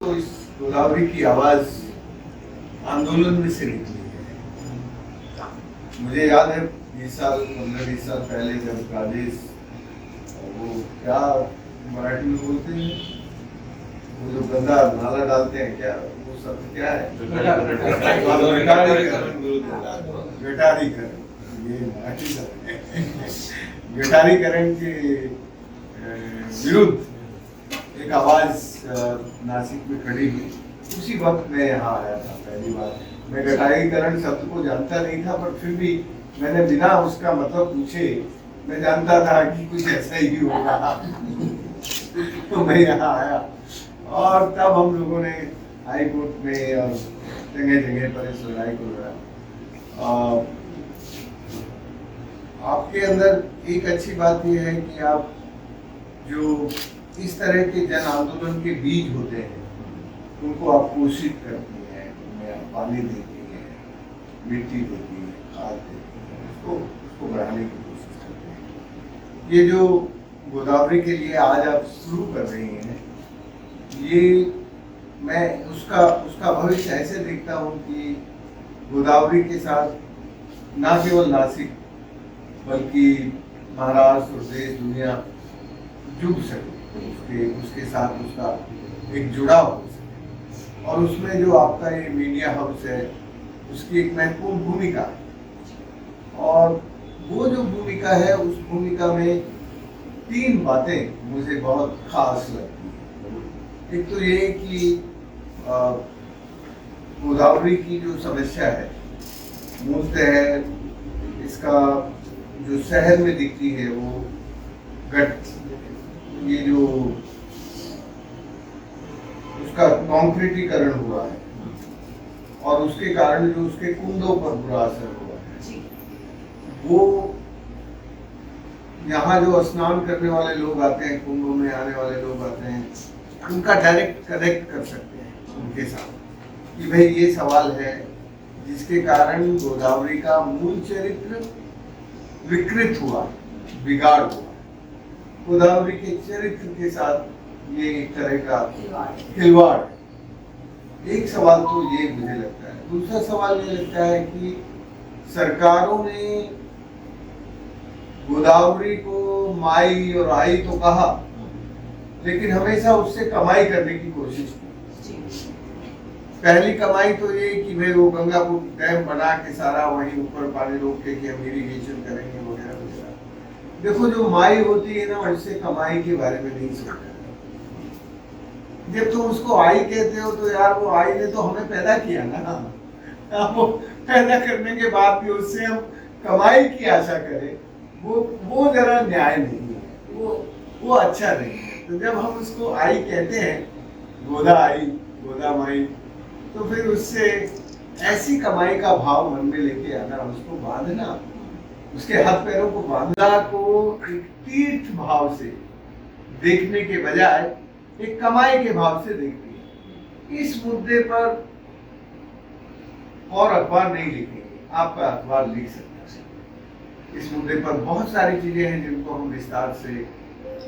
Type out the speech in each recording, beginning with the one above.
तो इस गोदावरी की आवाज आंदोलन में से निकली है। मुझे याद है 20 साल 15-20 साल पहले जब राजेश वो क्या मराठी में बोलते हैं, वो जो गंदा नाला डालते हैं, क्या वो सब क्या है, गटारीकरण, ये मराठी गटारीकरण के विरुद्ध एक आवाज नासिक में खड़ी हुई। उसी वक्त मैं यहाँ आया था पहली बार। मैं गटारीकरण शब्द को जानता नहीं था, पर फिर भी मैंने बिना उसका मतलब पूछे मैं जानता था कि कुछ ऐसा ही होगा। तो मैं यहाँ आया और तब हम लोगों ने हाई कोर्ट में और जगह जगह पर इस लड़ाई को लड़ा। आपके अंदर एक अच्छी बात यह है कि आप जो इस तरह के जन आंदोलन के बीज होते हैं उनको आप पोषित करती हैं, उनमें आप पानी देती हैं, मिट्टी देती हैं, खाद देती हैं, उसको बढ़ाने की कोशिश करते हैं। ये जो गोदावरी के लिए आज आप शुरू कर रही हैं, ये मैं उसका भविष्य ऐसे देखता हूँ कि गोदावरी के साथ ना केवल नासिक बल्कि महाराष्ट्र और देश दुनिया जुड़ सके, उसके साथ उसका एक जुड़ाव हो सके। और उसमें जो आपका ये मीडिया हाउस है उसकी एक महत्वपूर्ण भूमिका है। और वो जो भूमिका है, उस भूमिका में 3 बातें मुझे बहुत खास लगती हैं। एक तो ये कि गोदावरी की जो समस्या है मूलतः इसका जो शहर में दिखती है वो ये जो उसका कॉन्क्रीटीकरण हुआ है और उसके कारण जो उसके कुंडों पर बुरा असर हुआ है, वो यहाँ जो स्नान करने वाले लोग आते हैं, कुंडों में आने वाले लोग आते हैं, उनका डायरेक्ट कनेक्ट कर सकते हैं उनके साथ कि भाई ये सवाल है जिसके कारण गोदावरी का मूल चरित्र विकृत हुआ, बिगाड़ हुआ। गोदावरी के चरित्र के साथ ये एक तरह का खिलवाड़। एक सवाल तो ये मुझे लगता है। दूसरा सवाल ये लगता है कि सरकारों ने गोदावरी को माई और आई तो कहा, लेकिन हमेशा उससे कमाई करने की कोशिश की। पहली कमाई तो ये कि भाई वो गंगापुर डैम बना के सारा वहीं ऊपर पानी रोक के कि हम इरिगेशन करेंगे वगैरह वगैरह। देखो जो माई होती है ना, उससे कमाई के बारे में नहीं सोचता। जब तुम उसको आई कहते हो तो यार वो आई ने तो हमें पैदा किया ना, वो पैदा करने के बाद भी उससे हम कमाई की आशा करें, वो जरा न्याय नहीं है, वो अच्छा नहीं है। तो जब हम उसको आई कहते हैं, गोदा आई, गोदा माई, तो फिर उससे ऐसी कमाई का भाव मन में लेके आना, उसको बांधना, उसके हाथ पैरों को बांधना को एक तीर्थ भाव से देखने के बजाय एक कमाई के भाव से देखती है। इस मुद्दे पर और अखबार नहीं लिखेंगे, आपका अखबार लिख सकता है। इस मुद्दे पर बहुत सारी चीजें हैं जिनको हम विस्तार से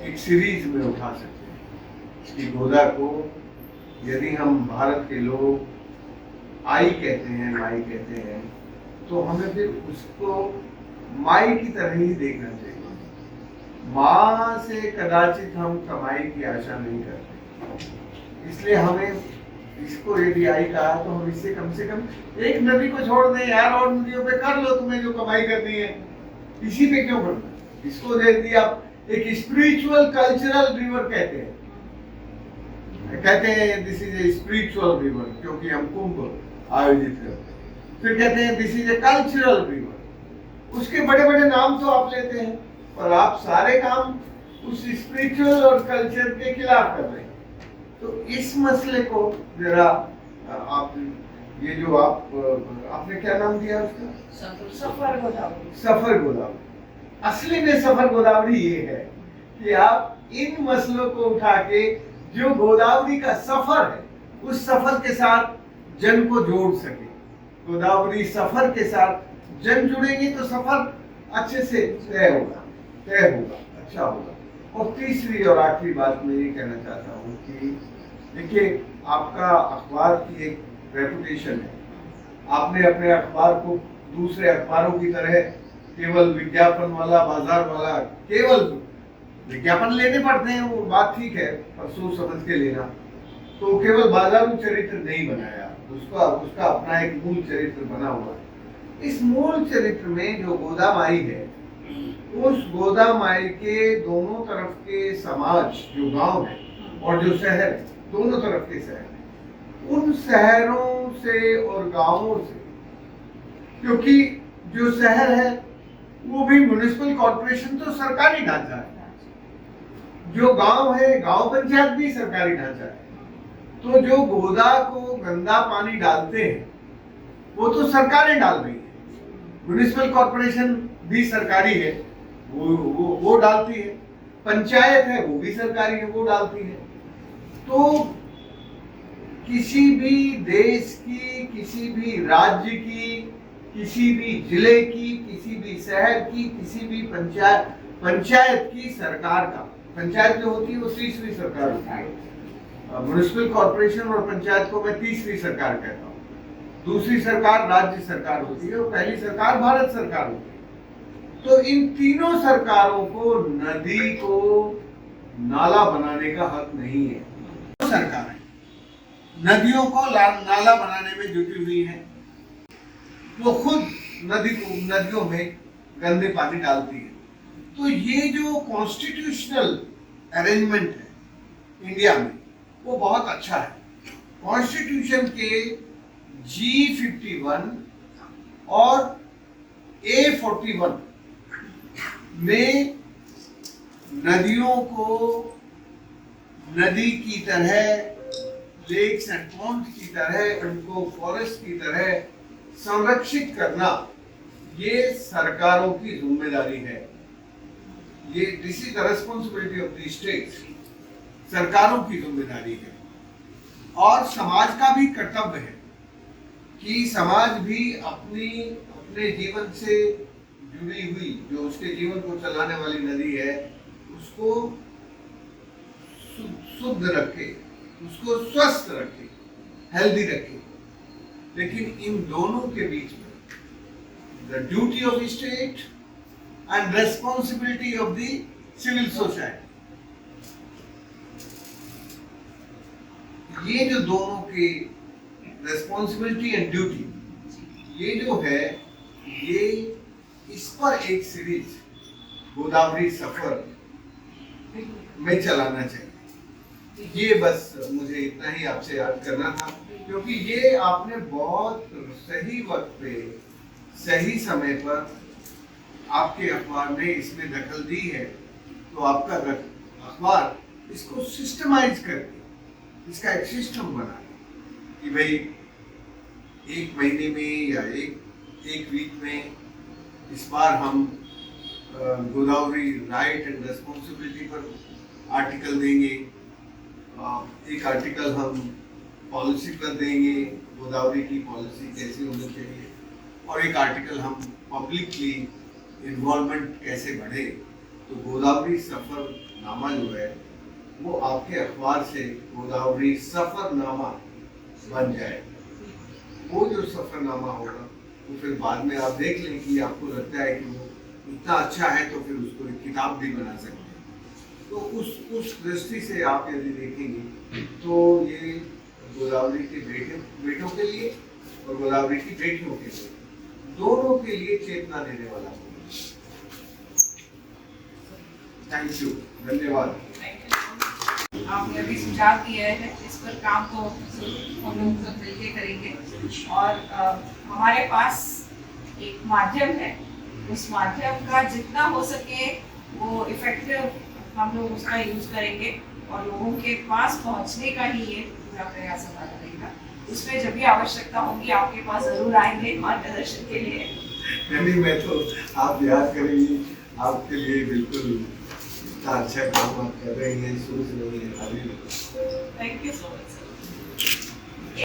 एक सीरीज में उठा सकते हैं कि गोदा को यदि हम भारत के लोग आई कहते हैं, माई कहते हैं, तो हमें फिर उसको माई की तरह ही देखना चाहिए। माँ से कदाचित हम कमाई की आशा नहीं करते, इसलिए हमें इसको यदि आई कहा तो हम इससे कम से कम एक नदी को छोड़ दें यार, और नदियों पे कर लो तुम्हें जो कमाई करनी है, इसी पे क्यों करना। इसको यदि आप एक स्पिरिचुअल कल्चरल रिवर कहते हैं this is a spiritual river, क्योंकि हम कुंभ आयोजित करते हैं। फिर कहते हैं this is a cultural river. उसके बड़े बड़े नाम तो आप लेते हैं, पर आप सारे काम उस स्पिरिचुअल और कल्चर के खिलाफ कर रहे हैं। तो इस मसले को जरा आप ये जो आपने क्या नाम दिया उसका, सफर गोदावरी। सफर गोदावरी। असली में सफर गोदावरी ये है कि आप इन मसलों को उठा के जो गोदावरी का सफर है, उस सफर के साथ जन को जोड़ सके। गोदावरी सफर के साथ जन जुड़ेंगे तो सफर अच्छे से तय होगा, अच्छा होगा। और तीसरी और आखिरी बात मैं ये कहना चाहता हूँ कि देखिए आपका अखबार की एक रेपुटेशन है। आपने अपने अखबार को दूसरे अखबारों की तरह केवल विज्ञापन वाला, बाजार वाला, केवल विज्ञापन लेने पड़ते हैं, वो बात ठीक है, पर सोच समझ के लेना। तो केवल बाजारू चरित्र नहीं बनाया, उसका अपना एक मूल चरित्र बना हुआ है। इस मूल चरित्र में जो गोदा माई है, उस गोदा माई के दोनों तरफ के समाज, जो गांव है और जो शहर है, दोनों तरफ के शहर है, उन शहरों से और गांवों से, क्योंकि जो शहर है वो भी म्युनिसिपल कॉर्पोरेशन तो सरकारी ढांचा है, जो गांव है, गांव पंचायत भी सरकारी ढांचा है। तो जो गोदा को गंदा पानी डालते हैं वो तो सरकारें डाल रही है, म्युनिसिपल कॉर्पोरेशन भी सरकारी है, वो डालती है, पंचायत है वो भी सरकारी है, वो डालती है। तो किसी भी देश की, किसी भी राज्य की, किसी भी जिले की, किसी भी शहर की, किसी भी पंचायत की सरकार का, पंचायत जो होती है वो तीसरी सरकार होती है, म्युनिसिपल कॉर्पोरेशन और पंचायत को मैं तीसरी सरकार कहता हूँ। दूसरी सरकार राज्य सरकार होती है और पहली सरकार भारत सरकार होती है। तो इन तीनों सरकारों को नदी को नाला बनाने का हक नहीं है। तो सरकारें नदियों को नाला बनाने में जुटी हुई हैं, वो खुद नदियों में गंदे पानी डालती है। तो ये जो कॉन्स्टिट्यूशनल अरेंजमेंट है इंडिया में, वो बहुत अच्छा है। कॉन्स्टिट्यूशन के G51 और A41 में नदियों को नदी की तरह, लेक्स एंड पॉन्ड की तरह, उनको फॉरेस्ट की तरह संरक्षित करना, ये सरकारों की जिम्मेदारी है। ये this is the responsibility of the state, सरकारों की जिम्मेदारी है। और समाज का भी कर्तव्य है कि समाज भी अपने जीवन से जुड़ी हुई, जो उसके जीवन को चलाने वाली नदी है, उसको शुद्ध रखे, उसको स्वस्थ रखे, हेल्दी रखे। लेकिन इन दोनों के बीच में the duty of state and responsibility of the civil society, ये जो दोनों की रेस्पॉन्सिबिलिटी एंड ड्यूटी, ये जो है, ये इस पर एक सीरीज गोदावरी सफर में चलाना चाहिए। ये बस मुझे इतना ही आपसे याद करना था, क्योंकि ये आपने बहुत सही वक्त पे, सही समय पर आपके अखबार ने इसमें दखल दी है। तो आपका अखबार इसको सिस्टमाइज करके, इसका एक सिस्टम बना कि भाई एक महीने में या एक वीक में इस बार हम गोदावरी राइट एंड रेस्पॉन्सिबिलिटी पर आर्टिकल देंगे, एक आर्टिकल हम पॉलिसी पर देंगे, गोदावरी की पॉलिसी कैसे होनी चाहिए, और एक आर्टिकल हम पब्लिकली इन्वॉल्वमेंट कैसे बढ़े। तो गोदावरी सफरनामा जो है वो आपके अखबार से गोदावरी सफरनामा बन जाए। वो जो सफरनामा होगा तो फिर बाद में आप देख लें कि आपको लगता है कि वो इतना अच्छा है तो फिर उसको एक किताब भी बना सकते हैं। तो उस दृष्टि से आप यदि देखेंगे तो ये गोदावरी के बेटों के लिए और गोदावरी की बेटियों के लिए, दोनों के लिए चेतना देने वाला होगा। थैंक यू, धन्यवाद। आपने अभी सुझाव दिया है, इस पर काम तो हम लोग सब मिलकर करेंगे। और हमारे पास एक माध्यम है, उस माध्यम का जितना हो सके वो इफेक्टिव हम लोग उसका यूज करेंगे और लोगों के पास पहुंचने का ही ये पूरा प्रयास हमारा रहेगा। उसमें जब भी आवश्यकता होगी आपके पास जरूर आएंगे मार्गदर्शन के लिए। नहीं, मैं तो आप याद करेंगे, आपके लिए बिल्कुल इतना अच्छा काम आप कर रही हैं, सोच रही हैं। Thank you so much.